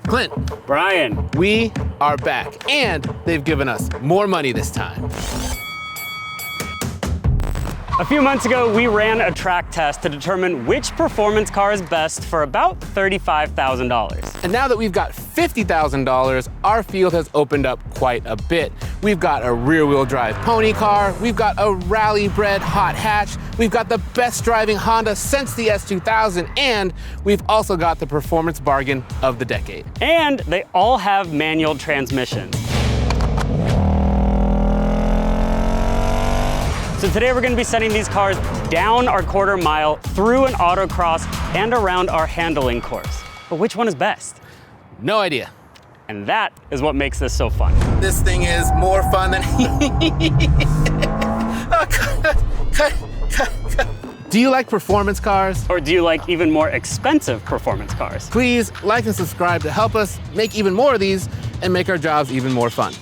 Clint. Brian. We are back, and they've given us more money this time. A few months ago, we ran a track test to determine which performance car is best for about $35,000. And now that we've got $50,000, our field has opened up quite a bit. We've got a rear-wheel drive pony car, we've got a rally-bred hot hatch, we've got the best driving Honda since the S2000, and we've also got the performance bargain of the decade. And they all have manual transmissions. So today we're going to be sending these cars down our quarter mile, through an autocross, and around our handling course. But which one is best? No idea. And that is what makes this so fun. This thing is more fun than... Do you like performance cars? Or do you like even more expensive performance cars? Please like and subscribe to help us make even more of these and make our jobs even more fun.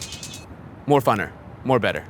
More funner, more better.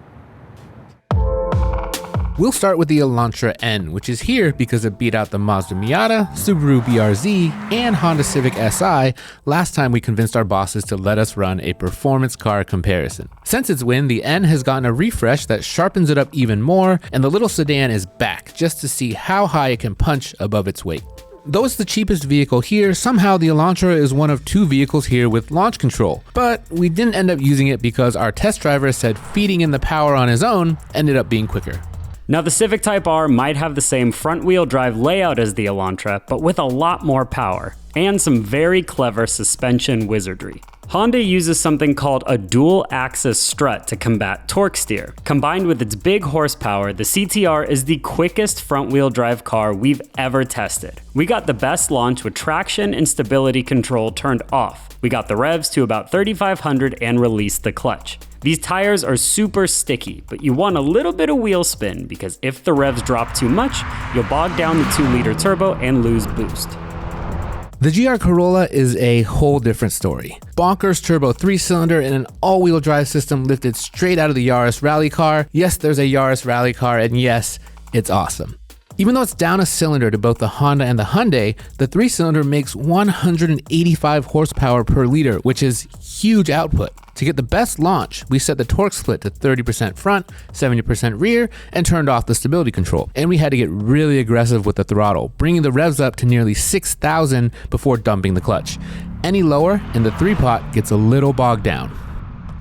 We'll start with the Elantra N, which is here because it beat out the Mazda Miata, Subaru BRZ, and Honda Civic Si last time we convinced our bosses to let us run a performance car comparison. Since its win, the N has gotten a refresh that sharpens it up even more, and the little sedan is back just to see how high it can punch above its weight. Though it's the cheapest vehicle here, somehow the Elantra is one of 2 vehicles here with launch control. But we didn't end up using it because our test driver said feeding in the power on his own ended up being quicker. Now the Civic Type R might have the same front-wheel drive layout as the Elantra, but with a lot more power, and some very clever suspension wizardry. Honda uses something called a dual-axis strut to combat torque steer. Combined with its big horsepower, the CTR is the quickest front-wheel drive car we've ever tested. We got the best launch with traction and stability control turned off. We got the revs to about 3,500 and released the clutch. These tires are super sticky, but you want a little bit of wheel spin because if the revs drop too much, you'll bog down the 2-liter turbo and lose boost. The GR Corolla is a whole different story. Bonkers turbo 3-cylinder and an all-wheel drive system lifted straight out of the Yaris rally car. Yes, there's a Yaris rally car, and yes, it's awesome. Even though it's down a cylinder to both the Honda and the Hyundai, the 3-cylinder makes 185 horsepower per liter, which is huge output. To get the best launch, we set the torque split to 30% front, 70% rear, and turned off the stability control. And we had to get really aggressive with the throttle, bringing the revs up to nearly 6,000 before dumping the clutch. Any lower, and the 3-pot gets a little bogged down.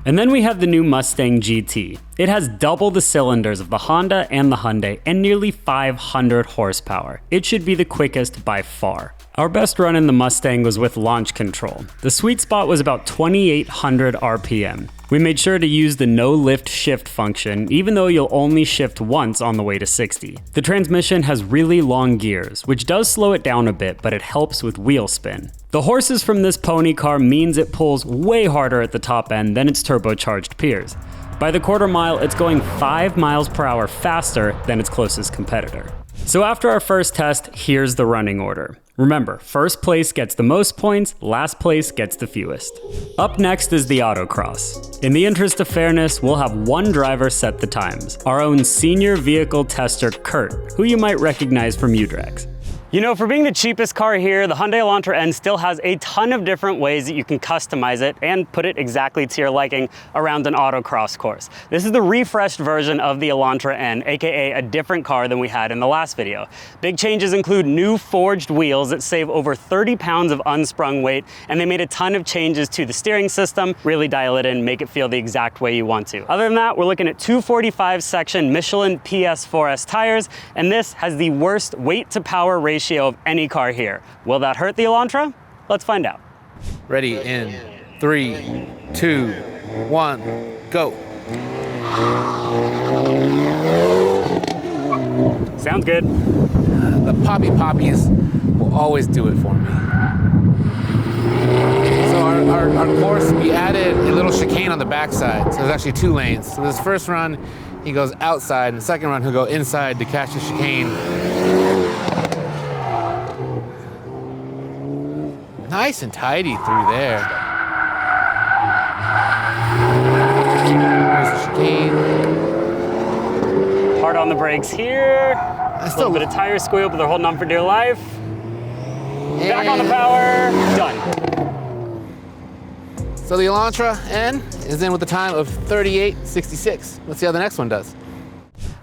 And then we have the new Mustang GT. It has double the cylinders of the Honda and the Hyundai and nearly 500 horsepower. It should be the quickest by far. Our best run in the Mustang was with launch control. The sweet spot was about 2,800 RPM. We made sure to use the no lift shift function, even though you'll only shift once on the way to 60. The transmission has really long gears, which does slow it down a bit, but it helps with wheel spin. The horses from this pony car means it pulls way harder at the top end than its turbocharged peers. By the quarter mile, it's going 5 miles per hour faster than its closest competitor. So after our first test, here's the running order. Remember, first place gets the most points, last place gets the fewest. Up next is the Autocross. In the interest of fairness, we'll have one driver set the times, our own senior vehicle tester, Kurt, who you might recognize from UDRAGs. You know, for being the cheapest car here, the Hyundai Elantra N still has a ton of different ways that you can customize it and put it exactly to your liking around an autocross course. This is the refreshed version of the Elantra N, aka a different car than we had in the last video. Big changes include new forged wheels that save over 30 pounds of unsprung weight, and they made a ton of changes to the steering system, really dial it in, make it feel the exact way you want to. Other than that, we're looking at 245 section Michelin PS4S tires, and this has the worst weight to power ratio of any car here. Will that hurt the Elantra? Let's find out. Ready in 3, 2, 1, go. Sounds good. The poppies will always do it for me. So our course, we added a little chicane on the backside. So there's actually 2 lanes. So this first run, he goes outside, and the second run, he'll go inside to catch the chicane. Nice and tidy through there. Here's the chicane. Hard on the brakes here. A little bit of tire squeal, but they're holding on for dear life. Back on the power. Done. So the Elantra N is in with a time of 38.66. Let's see how the next one does.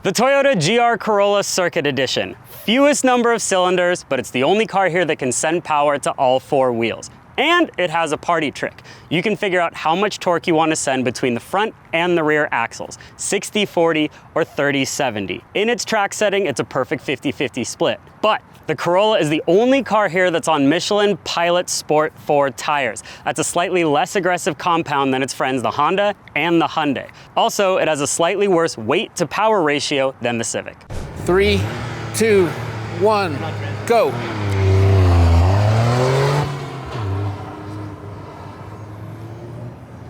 The Toyota GR Corolla Circuit Edition. Fewest number of cylinders, but it's the only car here that can send power to all four wheels. And it has a party trick. You can figure out how much torque you want to send between the front and the rear axles, 60-40 or 30-70. In its track setting, it's a perfect 50-50 split. But the Corolla is the only car here that's on Michelin Pilot Sport 4 tires. That's a slightly less aggressive compound than its friends, the Honda and the Hyundai. Also, it has a slightly worse weight to power ratio than the Civic. 3, 2, 1, go.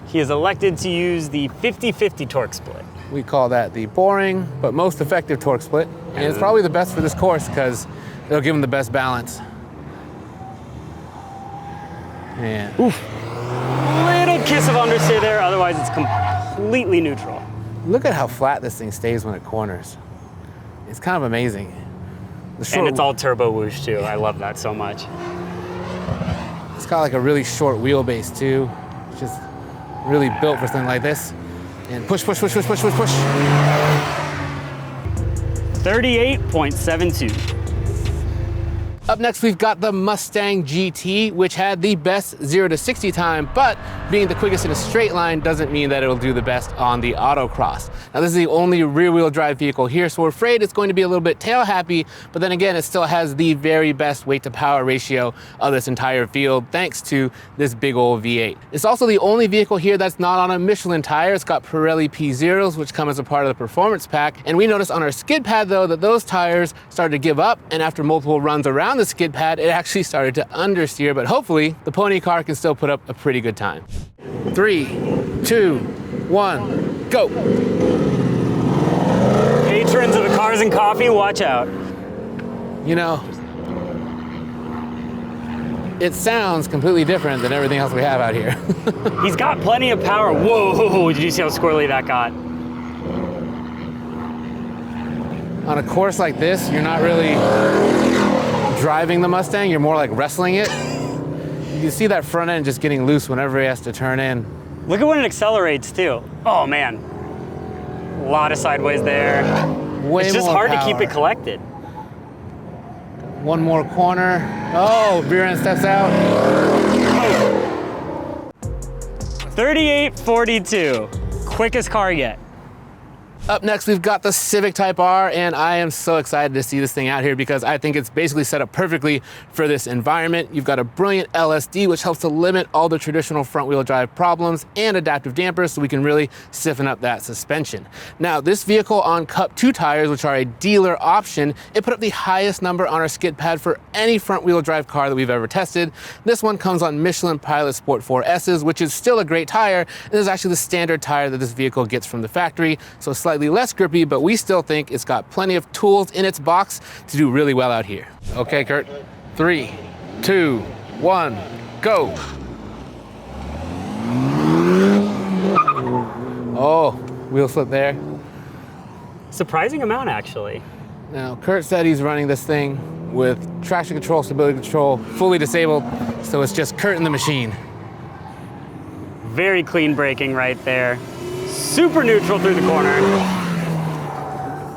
He has elected to use the 50-50 torque split. We call that the boring but most effective torque split. And it's probably the best for this course because it'll give him the best balance. Man. Oof. Little kiss of understeer there, otherwise it's completely neutral. Look at how flat this thing stays when it corners. It's kind of amazing. And it's all turbo whoosh too. I love that so much. It's got like a really short wheelbase too. It's just really built for something like this. And push, push, push, push, push, push, push. 38.72. Up next, we've got the Mustang GT, which had the best 0 to 60 time, but being the quickest in a straight line doesn't mean that it'll do the best on the autocross. Now, this is the only rear-wheel drive vehicle here, so we're afraid it's going to be a little bit tail-happy, but then again, it still has the very best weight-to-power ratio of this entire field, thanks to this big old V8. It's also the only vehicle here that's not on a Michelin tire. It's got Pirelli P0s, which come as a part of the performance pack, and we noticed on our skid pad, though, that those tires started to give up, and after multiple runs around the skid pad, it actually started to understeer, but hopefully the pony car can still put up a pretty good time. 3, 2, 1, go. Patrons of the Cars and Coffee, watch out. You know, it sounds completely different than everything else we have out here. He's got plenty of power. Whoa, did you see how squirrely that got? On a course like this, you're not really driving the Mustang, you're more like wrestling it. You can see that front end just getting loose whenever he has to turn in. Look at when it accelerates too. Oh man, a lot of sideways there. It's just hard to keep it collected. One more corner. Oh, rear end steps out. 38.42, quickest car yet. Up next, we've got the Civic Type R, and I am so excited to see this thing out here because I think it's basically set up perfectly for this environment. You've got a brilliant LSD, which helps to limit all the traditional front-wheel drive problems, and adaptive dampers, so we can really stiffen up that suspension. Now, this vehicle on Cup 2 tires, which are a dealer option, it put up the highest number on our skid pad for any front-wheel drive car that we've ever tested. This one comes on Michelin Pilot Sport 4S's, which is still a great tire. This is actually the standard tire that this vehicle gets from the factory, so slightly less grippy, but we still think it's got plenty of tools in its box to do really well out here. Okay, Kurt, 3, 2, 1, go. Oh, wheel slip there. Surprising amount, actually. Now, Kurt said he's running this thing with traction control, stability control, fully disabled, so it's just Kurt and the machine. Very clean braking right there. Super neutral through the corner.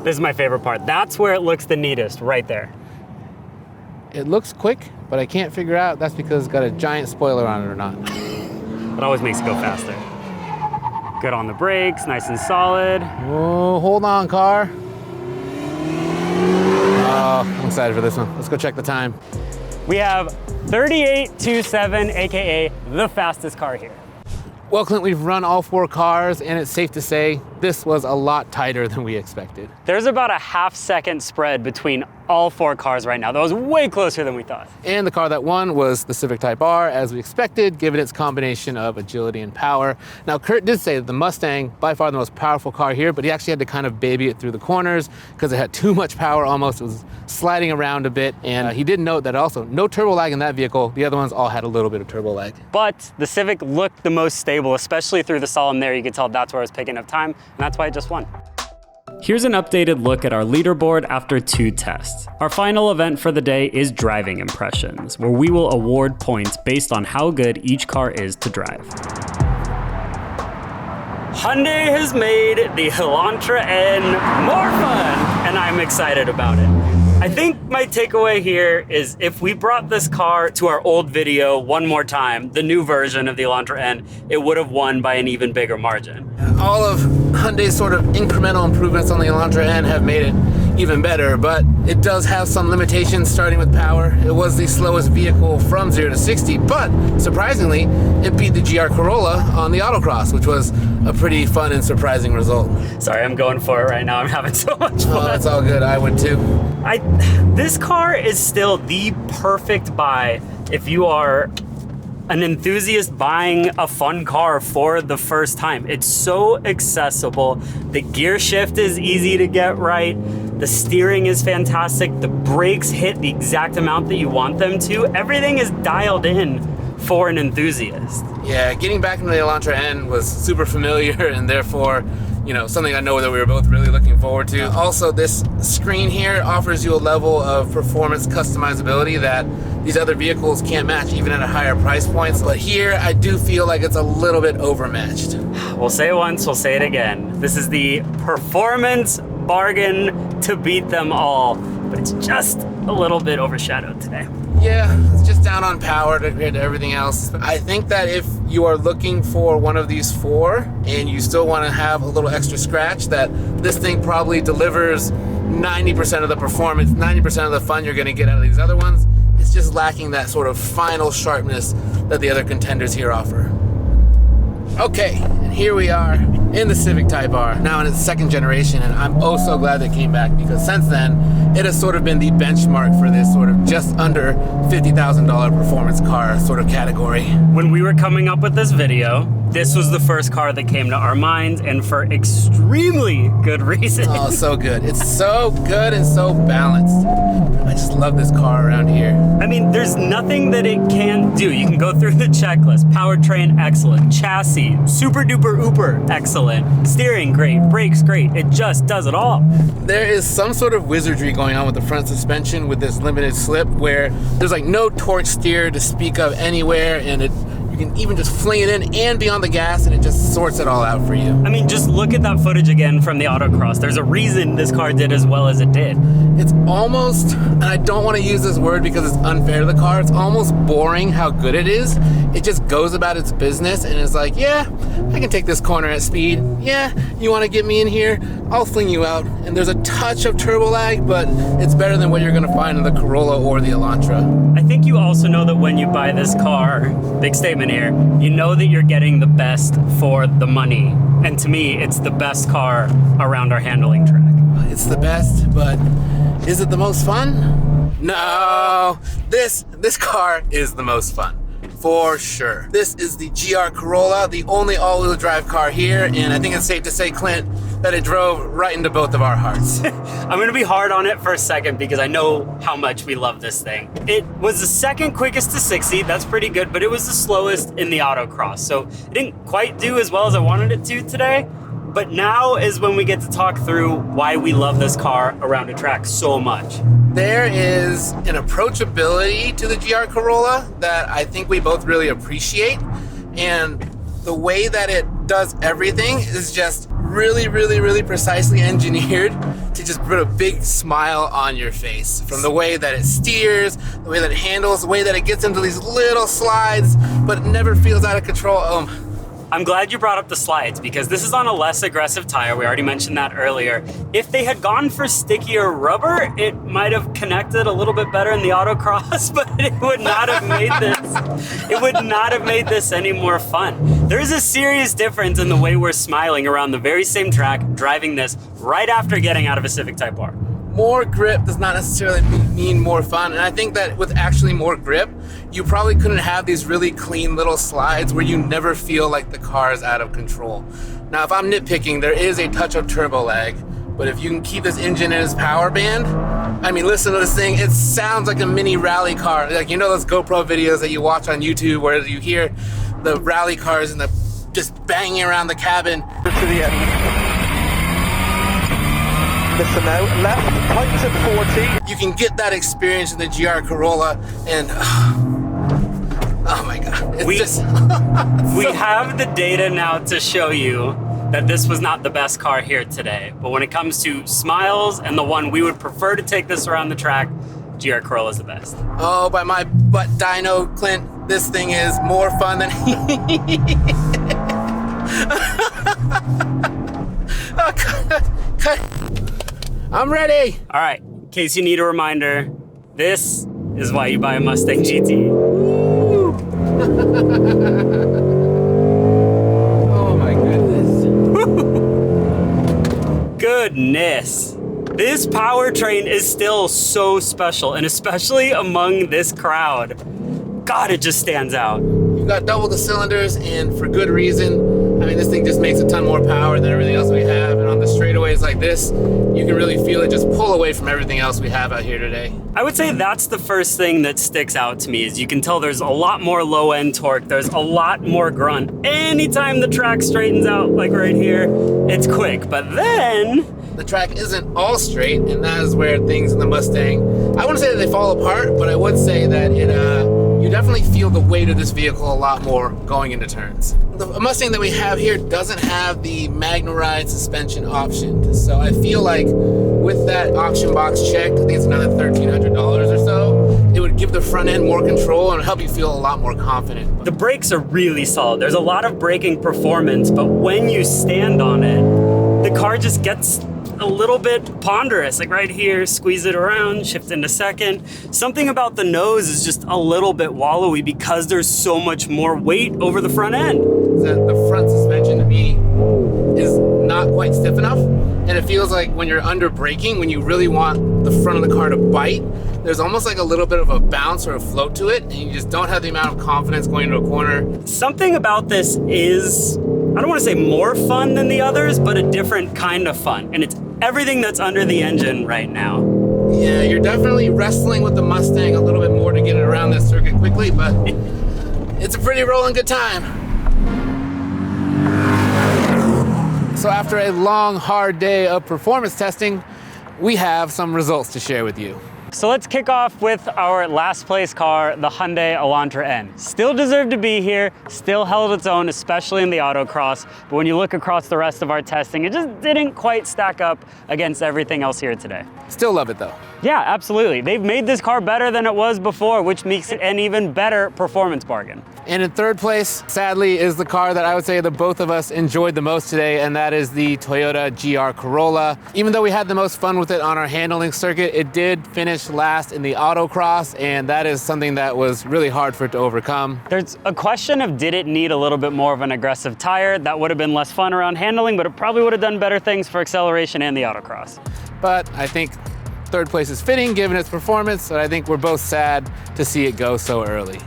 This is my favorite part. That's where it looks the neatest, right there. It looks quick, but I can't figure out that's because it's got a giant spoiler on it or not. It always makes it go faster. Good on the brakes, nice and solid. Oh, hold on, car. Oh, I'm excited for this one. Let's go check the time. We have 38.27, AKA the fastest car here. Well, Clint, we've run all 4 cars, and it's safe to say this was a lot tighter than we expected. There's about a half-second spread between all 4 cars right now. That was way closer than we thought. And the car that won was the Civic Type R, as we expected, given its combination of agility and power. Now, Kurt did say that the Mustang, by far the most powerful car here, but he actually had to kind of baby it through the corners because it had too much power almost. It was sliding around a bit, and he did note that also no turbo lag in that vehicle. The other ones all had a little bit of turbo lag. But the Civic looked the most stable, especially through the solemn there. You could tell that's where it was picking up time, and that's why it just won. Here's an updated look at our leaderboard after 2 tests. Our final event for the day is driving impressions, where we will award points based on how good each car is to drive. Hyundai has made the Elantra N more fun, and I'm excited about it. I think my takeaway here is if we brought this car to our old video one more time, the new version of the Elantra N, it would have won by an even bigger margin. All of Hyundai's sort of incremental improvements on the Elantra N have made it even better, but it does have some limitations starting with power. It was the slowest vehicle from 0 to 60, but surprisingly, it beat the GR Corolla on the Autocross, which was a pretty fun and surprising result. Sorry, I'm going for it right now. I'm having so much fun. Oh, that's all good. I would too. This car is still the perfect buy if you are an enthusiast buying a fun car for the first time. It's so accessible. The gear shift is easy to get right. The steering is fantastic. The brakes hit the exact amount that you want them to. Everything is dialed in for an enthusiast. Yeah, getting back into the Elantra N was super familiar and therefore, something I know that we were both really looking forward to. Also, this screen here offers you a level of performance customizability that these other vehicles can't match even at a higher price points. But here, I do feel like it's a little bit overmatched. We'll say it once, we'll say it again. This is the performance bargain to beat them all, but it's just a little bit overshadowed today. Yeah, it's just down on power compared to everything else. I think that if you are looking for one of these four and you still want to have a little extra scratch, that this thing probably delivers 90% of the performance, 90% of the fun you're going to get out of these other ones. It's just lacking that sort of final sharpness that the other contenders here offer. Okay, and here we are in the Civic Type R, now in its second generation, and I'm oh so glad they came back because since then, it has sort of been the benchmark for this sort of just under $50,000 performance car sort of category. When we were coming up with this video, this was the first car that came to our minds, and for extremely good reason. Oh, so good. It's so good and so balanced. I just love this car around here. I mean, there's nothing that it can't do. You can go through the checklist. Powertrain, excellent. Chassis, super duper ooper, excellent. Steering, great. Brakes, great. It just does it all. There is some sort of wizardry going on with the front suspension with this limited slip where there's like no torque steer to speak of anywhere, and you can even just fling it in and be on the gas and it just sorts it all out for you. I mean, just look at that footage again from the Autocross. There's a reason this car did as well as it did. It's almost, and I don't want to use this word because it's unfair to the car, it's almost boring how good it is. It just goes about its business and is like, yeah, I can take this corner at speed. Yeah, you want to get me in here? I'll fling you out. And there's a touch of turbo lag, but it's better than what you're going to find in the Corolla or the Elantra. I think you also know that when you buy this car, big statement here, you know that you're getting the best for the money. And to me, it's the best car around our handling track. It's the best, but is it the most fun? No, this car is the most fun. For sure. This is the GR Corolla, the only all-wheel drive car here, and I think it's safe to say, Clint, that it drove right into both of our hearts. I'm gonna be hard on it for a second because I know how much we love this thing. It was the second quickest to 60, that's pretty good, but it was the slowest in the Autocross, so it didn't quite do as well as I wanted it to today. But now is when we get to talk through why we love this car around a track so much. There is an approachability to the GR Corolla that I think we both really appreciate. And the way that it does everything is just really, really, really precisely engineered to just put a big smile on your face. From the way that it steers, the way that it handles, the way that it gets into these little slides, but it never feels out of control. I'm glad you brought up the slides because this is on a less aggressive tire. We already mentioned that earlier. If they had gone for stickier rubber, it might have connected a little bit better in the Autocross, but it would not have made this. It would not have made this any more fun. There's a serious difference in the way we're smiling around the very same track, driving this right after getting out of a Civic Type R. More grip does not necessarily mean more fun, and I think that with actually more grip, you probably couldn't have these really clean little slides where you never feel like the car is out of control. Now, if I'm nitpicking, there is a touch of turbo lag, but if you can keep this engine in its power band, I mean, listen to this thing, it sounds like a mini rally car. Like, you know those GoPro videos that you watch on YouTube where you hear the rally cars and just banging around the cabin. To the end. Listen now, left, tight to 40. You can get that experience in the GR Corolla, and oh my God, it's we have the data now to show you that this was not the best car here today. But when it comes to smiles and the one we would prefer to take this around the track, GR Corolla is the best. Oh, by my butt dyno, Clint, this thing is more fun than I'm ready. All right, in case you need a reminder, this is why you buy a Mustang GT. Oh my goodness. Goodness. This powertrain is still so special, and especially among this crowd. God, it just stands out. You've got double the cylinders, and for good reason. I mean, this thing just makes a ton more power than everything else we have, and on the straightaways like this, you can really feel it just pull away from everything else we have out here today. I would say that's the first thing that sticks out to me, is you can tell there's a lot more low-end torque, there's a lot more grunt. Anytime the track straightens out, like right here, it's quick, but then... The track isn't all straight, and that is where things in the Mustang, I wouldn't say that they fall apart, but I would say that you definitely feel the weight of this vehicle a lot more going into turns. The Mustang that we have here doesn't have the Magnaride suspension option, so I feel like with that option box checked, I think it's another $1,300 or so, it would give the front end more control and help you feel a lot more confident. The brakes are really solid. There's a lot of braking performance, but when you stand on it, the car just gets a little bit ponderous, like right here, squeeze it around, shift into second. Something about the nose is just a little bit wallowy because there's so much more weight over the front end. The front suspension to me is not quite stiff enough, and it feels like when you're under braking, when you really want the front of the car to bite, there's almost like a little bit of a bounce or a float to it, and you just don't have the amount of confidence going into a corner. Something about this is, I don't want to say more fun than the others, but a different kind of fun, and it's everything that's under the engine right now. Yeah, you're definitely wrestling with the Mustang a little bit more to get it around this circuit quickly, but it's a pretty rolling good time. So after a long, hard day of performance testing, we have some results to share with you. So let's kick off with our last place car, the Hyundai Elantra N. Still deserved to be here, still held its own, especially in the autocross, but when you look across the rest of our testing, it just didn't quite stack up against everything else here today. Still love it though. Yeah, absolutely. They've made this car better than it was before, which makes it an even better performance bargain. And in third place, sadly, is the car that I would say that both of us enjoyed the most today, and that is the Toyota GR Corolla. Even though we had the most fun with it on our handling circuit, it did finish last in the autocross, and that is something that was really hard for it to overcome. There's a question of did it need a little bit more of an aggressive tire? That would have been less fun around handling, but it probably would have done better things for acceleration and the autocross. But I think third place is fitting given its performance, but I think we're both sad to see it go so early.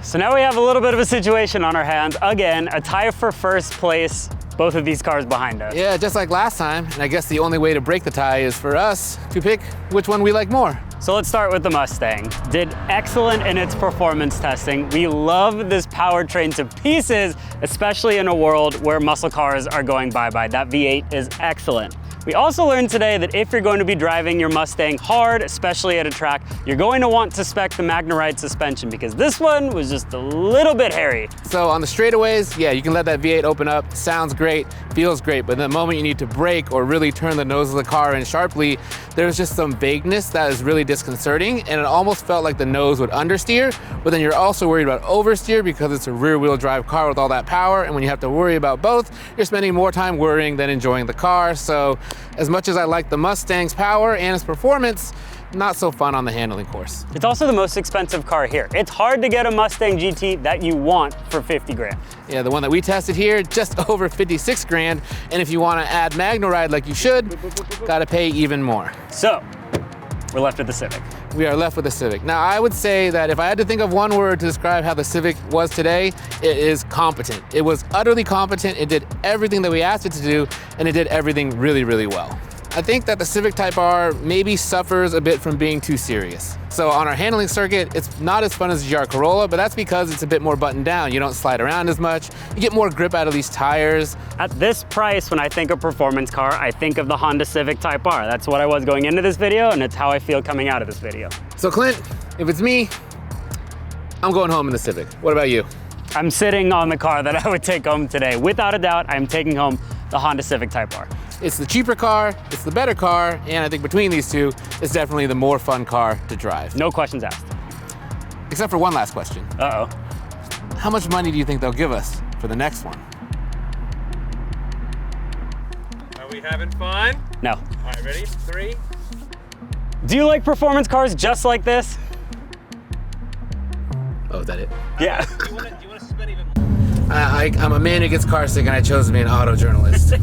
So now we have a little bit of a situation on our hands. Again, a tie for first place, both of these cars behind us. Yeah, just like last time, and I guess the only way to break the tie is for us to pick which one we like more. So let's start with the Mustang. Did excellent in its performance testing. We love this powertrain to pieces, especially in a world where muscle cars are going bye-bye. That V8 is excellent. We also learned today that if you're going to be driving your Mustang hard, especially at a track, you're going to want to spec the Magnaride suspension because this one was just a little bit hairy. So on the straightaways, yeah, you can let that V8 open up. Sounds great, feels great, but the moment you need to brake or really turn the nose of the car in sharply, there's just some vagueness that is really disconcerting, and it almost felt like the nose would understeer, but then you're also worried about oversteer because it's a rear-wheel drive car with all that power, and when you have to worry about both, you're spending more time worrying than enjoying the car. So as much as I like the Mustang's power and its performance, not so fun on the handling course. It's also the most expensive car here. It's hard to get a Mustang GT that you want for 50 grand. Yeah, the one that we tested here, just over 56 grand. And if you want to add Magnaride like you should, gotta pay even more. So, we're left with the Civic. We are left with the Civic. Now, I would say that if I had to think of one word to describe how the Civic was today, it is competent. It was utterly competent. It did everything that we asked it to do, and it did everything really, really well. I think that the Civic Type R maybe suffers a bit from being too serious. So on our handling circuit, it's not as fun as the GR Corolla, but that's because it's a bit more buttoned down. You don't slide around as much. You get more grip out of these tires. At this price, when I think of performance car, I think of the Honda Civic Type R. That's what I was going into this video, and it's how I feel coming out of this video. So Clint, if it's me, I'm going home in the Civic. What about you? I'm sitting on the car that I would take home today. Without a doubt, I'm taking home the Honda Civic Type R. It's the cheaper car, it's the better car, and I think between these two, it's definitely the more fun car to drive. No questions asked. Except for one last question. Uh-oh. How much money do you think they'll give us for the next one? Are we having fun? No. All right, ready? 3. Do you like performance cars just like this? Oh, is that it? Yeah. Do you want to spin even more? I'm a man who gets car sick, and I chose to be an auto journalist.